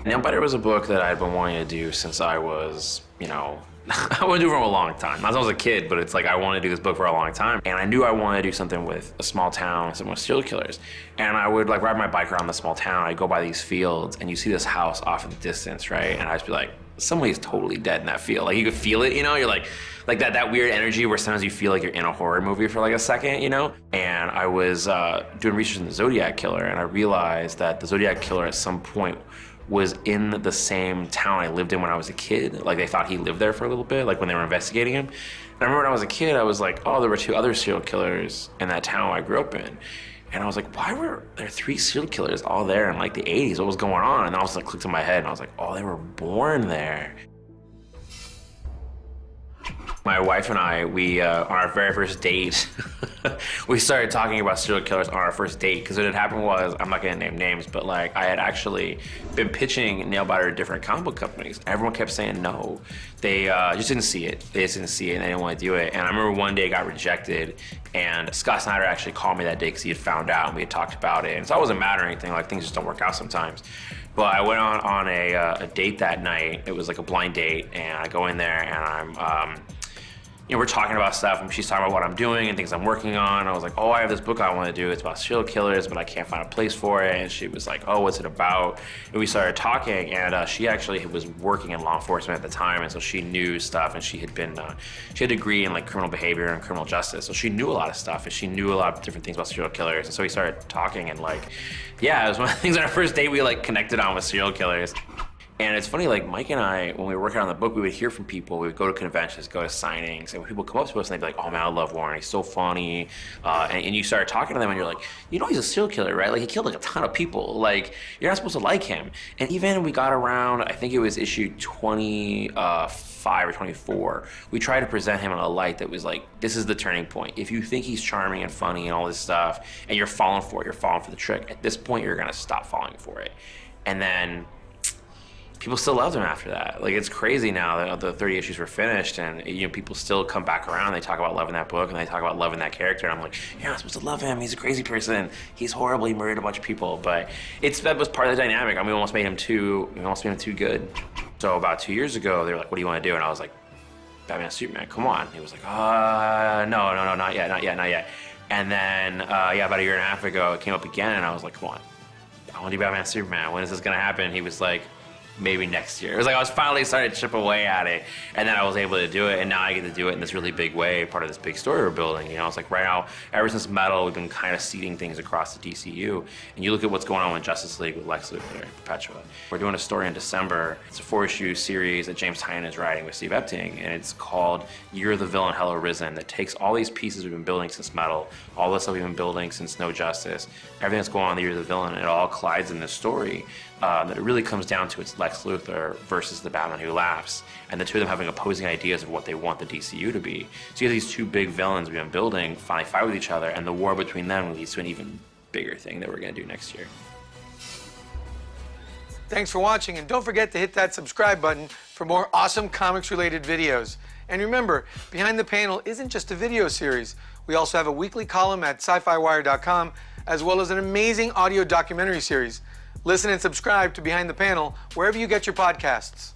Nailbiter was a book that I'd been wanting to do since I was, I wanted to do it for a long time. Not since I was a kid, but it's like I wanted to do this book for a long time. And I knew I wanted to do something with a small town, something with serial killers. And I would like ride my bike around the small town. I'd go by these fields and you see this house off in the distance, right? And I'd just be like, somebody's totally dead in that field. Like you could feel it, you're like that weird energy where sometimes you feel like you're in a horror movie for like a second, And I was doing research in the Zodiac Killer, and I realized that the Zodiac Killer at some point was in the same town I lived in when I was a kid. Like they thought he lived there for a little bit, like when they were investigating him. And I remember when I was a kid, I was like, oh, there were 2 other serial killers in that town I grew up in. And I was like, why were there 3 serial killers all there in like the 80s? What was going on? And all of a sudden it clicked in my head and I was like, oh, they were born there. My wife and I, we, on our very first date, we started talking about serial killers on our first date, because what had happened was, I'm not gonna name names, but like I had actually been pitching Nailbiter to different comic book companies. Everyone kept saying no. They just didn't see it. They just didn't see it and they didn't want to do it. And I remember one day it got rejected, and Scott Snyder actually called me that day because he had found out and we had talked about it. And so it wasn't mad or anything, like things just don't work out sometimes. But I went on a date that night. It was like a blind date, and I go in there and I'm, we're talking about stuff, and she's talking about what I'm doing and things I'm working on. I was like, oh, I have this book I want to do. It's about serial killers, but I can't find a place for it. And she was like, oh, what's it about? And we started talking, and she actually was working in law enforcement at the time, and so she knew stuff, and she had a degree in like criminal behavior and criminal justice. So she knew a lot of stuff, and she knew a lot of different things about serial killers. And so we started talking, and like, yeah, it was one of the things on our first date we like connected on with serial killers. And it's funny, like Mike and I, when we were working on the book, we would hear from people. We would go to conventions, go to signings, and when people come up to us and they'd be like, oh man, I love Warren, he's so funny. And you started talking to them and you're like, he's a serial killer, right? Like he killed like a ton of people. Like you're not supposed to like him. And even we got around, I think it was issue 25 or 24, we tried to present him in a light that was like, this is the turning point. If you think he's charming and funny and all this stuff, and you're falling for it, you're falling for the trick, at this point you're gonna stop falling for it. And then people still loved him after that. Like it's crazy now that the 30 issues were finished, and people still come back around. They talk about loving that book and they talk about loving that character. And I'm like, yeah, I'm supposed to love him. He's a crazy person. He's horrible. He murdered a bunch of people. But that was part of the dynamic. I mean, we almost made him too good. So about 2 years ago, they were like, what do you want to do? And I was like, Batman Superman, come on. He was like, no, not yet. And then, about a year and a half ago, it came up again, and I was like, come on, I want to do Batman Superman. When is this gonna happen? He was like, maybe next year. It was like I was finally starting to chip away at it, and then I was able to do it, and now I get to do it in this really big way, part of this big story we're building. It's like right now, ever since Metal, we've been kind of seeding things across the DCU, and you look at what's going on with Justice League with Lex Luthor and Perpetua. We're doing a story in December. It's a 4-issue series that James Tynion is writing with Steve Epting, and it's called Year the Villain Hell Arisen, that takes all these pieces we've been building since Metal, all this stuff we've been building since No Justice, everything that's going on in the Year of the Villain, and it all collides in this story. That it really comes down to it's Lex Luthor versus the Batman Who Laughs, and the two of them having opposing ideas of what they want the DCU to be. So you have these 2 big villains we've been building finally fight with each other, and the war between them leads to an even bigger thing that we're going to do next year. Thanks for watching, and don't forget to hit that subscribe button for more awesome comics-related videos. And remember, Behind the Panel isn't just a video series. We also have a weekly column at SYFYWIRE.com, as well as an amazing audio documentary series. Listen and subscribe to Behind the Panel wherever you get your podcasts.